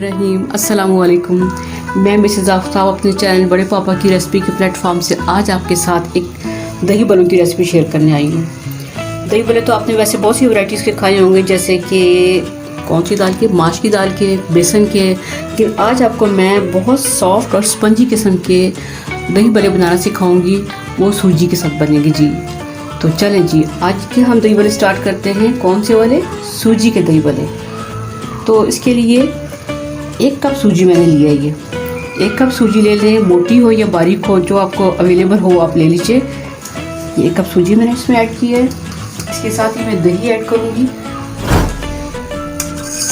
बिस्मिल्लाहिर्रहमानिर्रहीम। अस्सलाम वालेकुम। मैं मिसेज़ आफ्ताब अपने चैनल बड़े पापा की रेसिपी के प्लेटफॉर्म से आज आपके साथ एक दही बलों की रेसिपी शेयर करने आई हूँ। दही बले तो आपने वैसे बहुत सी वैराइटीज़ के खाए होंगे, जैसे कि कौन सी दाल के, माश की दाल के, बेसन के, लेकिन आज आपको मैं बहुत सॉफ्ट और स्पंजी किस्म के दही बले बनाना सिखाऊंगी। वो सूजी के साथ बनेंगे जी। तो चलें जी, आज के हम दही बले स्टार्ट करते हैं। कौन से वाले? सूजी के दही बले। तो इसके लिए 1 कप सूजी मैंने लिया है। ये 1 कप सूजी ले लें, मोटी हो या बारीक हो, जो आपको अवेलेबल हो आप ले लीजिए। ये 1 कप सूजी मैंने इसमें ऐड की है। इसके साथ ही मैं दही ऐड करूँगी।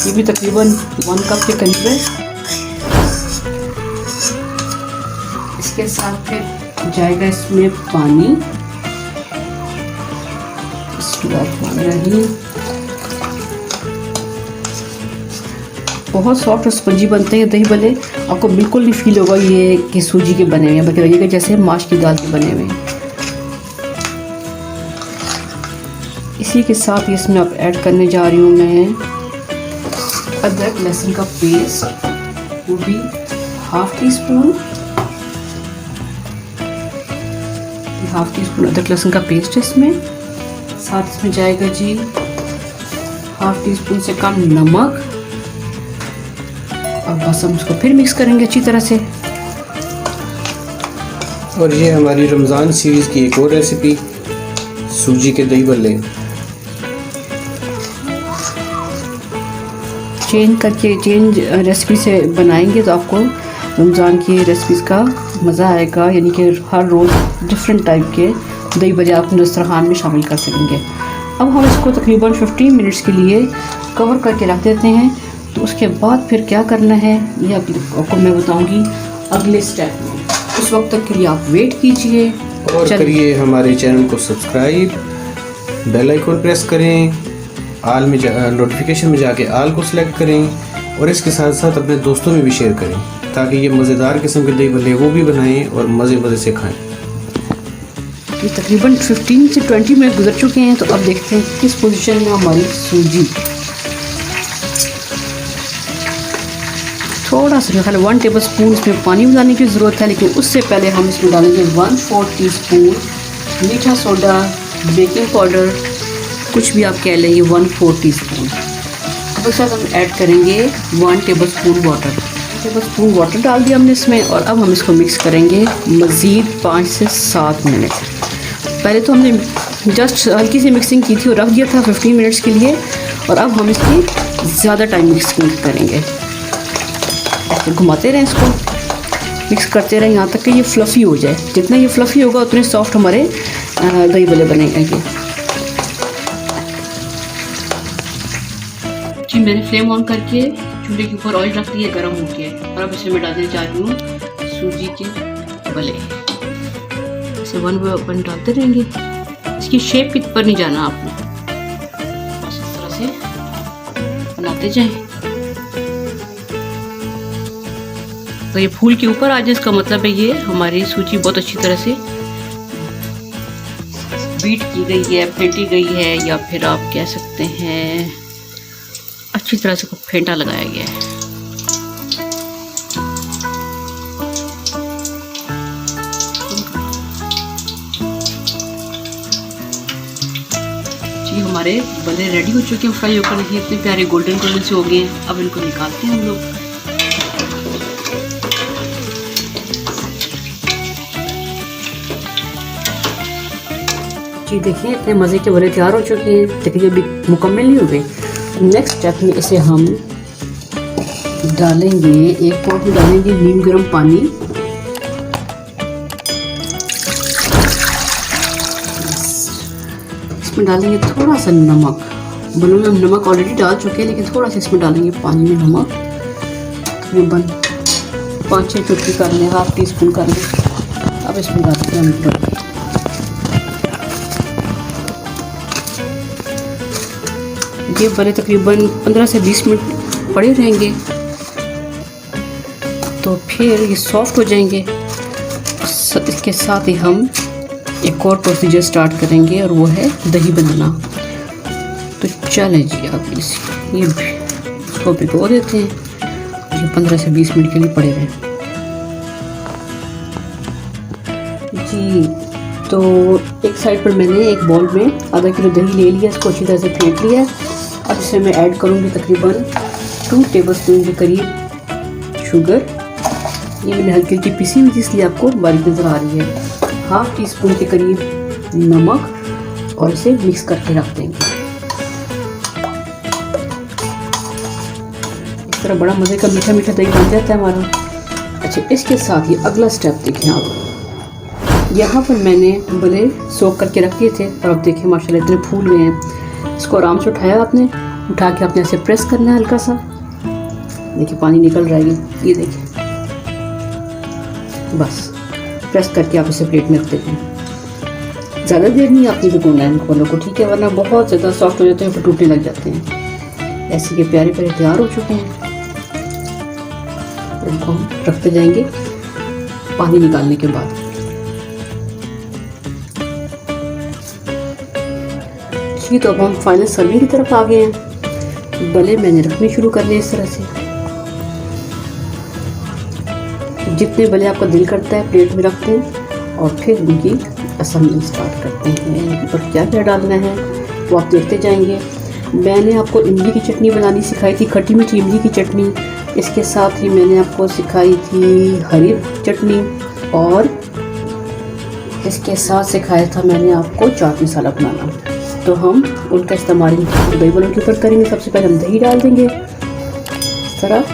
ये भी तकरीबन 1 कप के करीब है। इसके साथ फिर जाएगा इसमें पानी। बहुत सॉफ्ट और स्पंजी बनते हैं दही बले। आपको बिल्कुल नहीं फील होगा ये कि सूजी के बने हुए हैं, बल्कि लगेगा जैसे माश की दाल के बने हुए हैं। इसी के साथ इसमें अब ऐड करने जा रही हूँ मैं अदरक लहसुन का पेस्ट, वो भी 1/2 टीस्पून। 1/2 टीस्पून अदरक लहसुन का पेस्ट इसमें। साथ इसमें जाएगा जी 1/2 टीस्पून से कम नमक। और बस हम इसको फिर मिक्स करेंगे अच्छी तरह से। और ये हमारी रमज़ान सीरीज़ की एक और रेसिपी, सूजी के दही बल्ले। चेंज रेसिपी से बनाएंगे तो आपको रमज़ान की रेसिपीज़ का मज़ा आएगा। यानी कि हर रोज़ डिफरेंट टाइप के दही बले आप दस्तरखान में शामिल कर सकेंगे। अब हम इसको तकरीबन 15 मिनट्स के लिए कवर करके रख देते हैं। तो उसके बाद फिर क्या करना है ये आपको मैं बताऊंगी अगले स्टेप में। उस वक्त तक के लिए आप वेट कीजिए और करिए हमारे चैनल को सब्सक्राइब, बेल आइकन प्रेस करें, आल में नोटिफिकेशन में जाके आल को सिलेक्ट करें और इसके साथ साथ अपने दोस्तों में भी शेयर करें, ताकि ये मज़ेदार किस्म के दही बल्ले वो भी बनाएं और मज़े से खाएं। ये तकरीबन 15 से 20 मिनट गुजर चुके हैं। तो अब देखते हैं किस पोजीशन में हमारी सूजी। थोड़ा सा खाली 1 टेबल स्पून इसमें पानी मिलाने की ज़रूरत है, लेकिन उससे पहले हम इसमें डालेंगे 1/4 टीस्पून मीठा सोडा, बेकिंग पाउडर, कुछ भी आप कह लें, ये 1/4 टीस्पून। अब उसके साथ हम ऐड करेंगे 1 टेबल स्पून वाटर डाल दिया हमने इसमें। और अब हम इसको मिक्स करेंगे मज़ीद 5 से 7 मिनट। पहले तो हमने जस्ट हल्की सी मिक्सिंग की थी और रख दिया था 15 मिनट्स के लिए, और अब हम इसकी ज़्यादा टाइम मिक्सिंग करेंगे। तो घुमाते रहें, इसको मिक्स करते रहें यहाँ तक कि ये फ्लफ़ी हो जाए। जितना ये फ्लफ़ी होगा उतने सॉफ्ट हमारे दही बले बनेंगे। जी मैंने फ्लेम ऑन करके चूल्हे के ऊपर ऑयल रख दिया, गर्म हो गया। और अब इसमें मैं डालने जा रही हूँ सूजी के बले। इसे 1 बाय 1 डालते रहेंगे। इसकी शेप की पर नहीं जाना आपने, इस तरह से बनाते जाएं। तो ये फूल के ऊपर आ जाए, इसका मतलब है ये हमारी सूजी बहुत अच्छी तरह से बीट की गई है, फेंटी गई है, या फिर आप कह सकते हैं अच्छी तरह से फेंटा लगाया गया है। जी हमारे बले रेडी हो चुके हैं, फ्राई होकर नहीं, इतने प्यारे गोल्डन कलर से हो गए हैं। अब इनको निकालते हैं हम लोग। जी देखिए इतने मज़े के बले तैयार हो चुके हैं, लेकिन ये भी मुकम्मल नहीं हो गए। नेक्स्ट स्टेप में इसे हम डालेंगे, एक पॉट में डालेंगे नीम गर्म पानी। इसमें डालेंगे थोड़ा सा नमक। बलों में हम नमक ऑलरेडी डाल चुके हैं, लेकिन थोड़ा सा इसमें डालेंगे पानी में नमक। तकरीबन 5-6 चुटकी कर लें, 1/2 टीस्पून कर लें। अब इसमें डालते हैं हम ये बले तकरीबन 15 से 20 मिनट पड़े रहेंगे, तो फिर ये सॉफ्ट हो जाएंगे। इसके साथ ही हम एक और प्रोसीजर स्टार्ट करेंगे, और वो है दही बनाना। तो चलें जी, आप ये इसको भिगो देते हैं। ये 15 से 20 मिनट के लिए पड़े रहे जी। तो एक साइड पर मैंने एक बाउल में आधा किलो दही ले लिया, इसको अच्छी तरह से फेंट लिया। अब इसमें मैं ऐड करूँगी तकरीबन 2 टेबलस्पून के करीब शुगर। ये मैंने हल्की हल्की पिसी हुई थी इसलिए आपको बारीक नज़र आ रही है। हाफ टी स्पून के करीब नमक और इसे मिक्स करके रख देंगे। इस तरह बड़ा मज़े का मीठा मीठा दही बन जाता है हमारा। अच्छा, इसके साथ ही अगला स्टेप देखें आप। यहाँ पर मैंने भले सोख करके रख दिए थे और अब देखें माशाल्लाह इतने फूल हुए हैं। इसको आराम से उठाया आपने, उठा के आपने ऐसे प्रेस करना है हल्का सा। देखिए पानी निकल रहा है, ये देखिए, बस प्रेस करके आप इसे प्लेट में रख देते हैं। ज़्यादा देर नहीं आपने भिगोना है इनको को, ठीक है, वरना बहुत ज़्यादा सॉफ्ट हो जाते हैं, फिर टूटने लग जाते हैं। ऐसे के प्यारे प्यारे तैयार हो चुके हैं। इनको हम रखते जाएंगे पानी निकालने के बाद। जी, तो अब हम फाइनल सर्विंग की तरफ आ गए हैं। भले मैंने रखने शुरू कर दिए इस तरह से। जितने भले आपका दिल करता है प्लेट में रखते हैं और फिर उनकी असेंबली स्टार्ट करते हैं। पर क्या क्या डालना है वो आप देखते जाएंगे। मैंने आपको इमली की चटनी बनानी सिखाई थी, खट्टी मीठी इमली की चटनी। इसके साथ ही मैंने आपको सिखाई थी हरी चटनी और इसके साथ सिखाया था मैंने आपको चाट मसाला बनाना। तो हम उनका इस्तेमाल दही बड़ों के ऊपर करेंगे। सबसे पहले हम दही डाल देंगे इस तरह,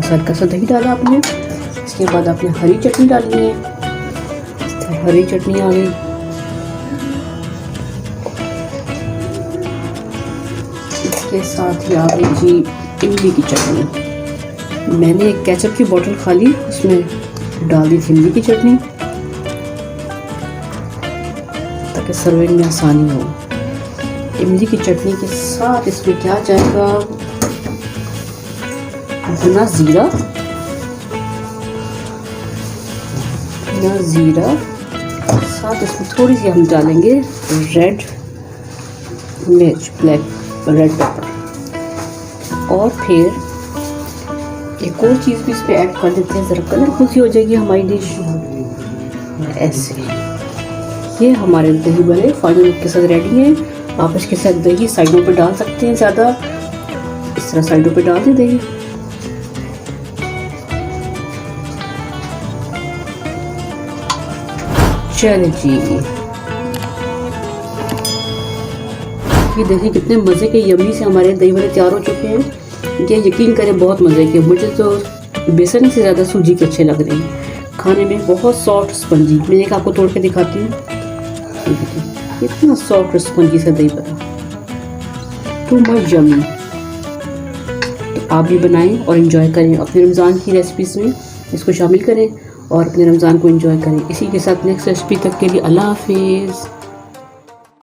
हल्का सा दही डाला आपने। इसके बाद आपने हरी चटनी डालनी है। हरी चटनी आ गई। इसके साथ ही आ गई जी इमली की चटनी। मैंने एक केचप की बोतल खाली उसमें डाल दी थी इमली की चटनी ताकि सर्विंग में आसानी हो। इमली की चटनी के साथ इसमें क्या जाएगा, भुना जीरा, साथ इसमें थोड़ी सी हम डालेंगे रेड मिर्च, ब्लैक रेड पेपर। और फिर एक और चीज़ भी इस पर ऐड कर देते हैं, ज़रा कलरफुल सी हो जाएगी हमारी डिश। ऐसे ये हमारे दही बड़े फाइनल लुक के साथ रेडी हैं। आप इसके साथ दही साइडों पे डाल सकते हैं, ज़्यादा इस तरह साइडों पे डाल दें दही। चलिए जी, ये देखिए कितने मज़े के यम्मी से हमारे दही बड़े तैयार हो चुके हैं। ये यकीन करें बहुत मज़े के। मुझे तो बेसन से ज़्यादा सूजी के अच्छे लग रहे हैं खाने में। बहुत सॉफ्ट स्पंजी। मैं एक आपको तोड़ के दिखाती हूँ, इतना सॉफ्ट स्पंजी सा दही बड़ा, टू मच यम्मी। तो आप भी बनाएं और एंजॉय करें। अपने रमज़ान की रेसिपीज़ में इसको शामिल करें और अपने रमज़ान को एंजॉय करें। इसी के साथ नेक्स्ट रेसिपी तक के लिए अल्लाह हाफिज़।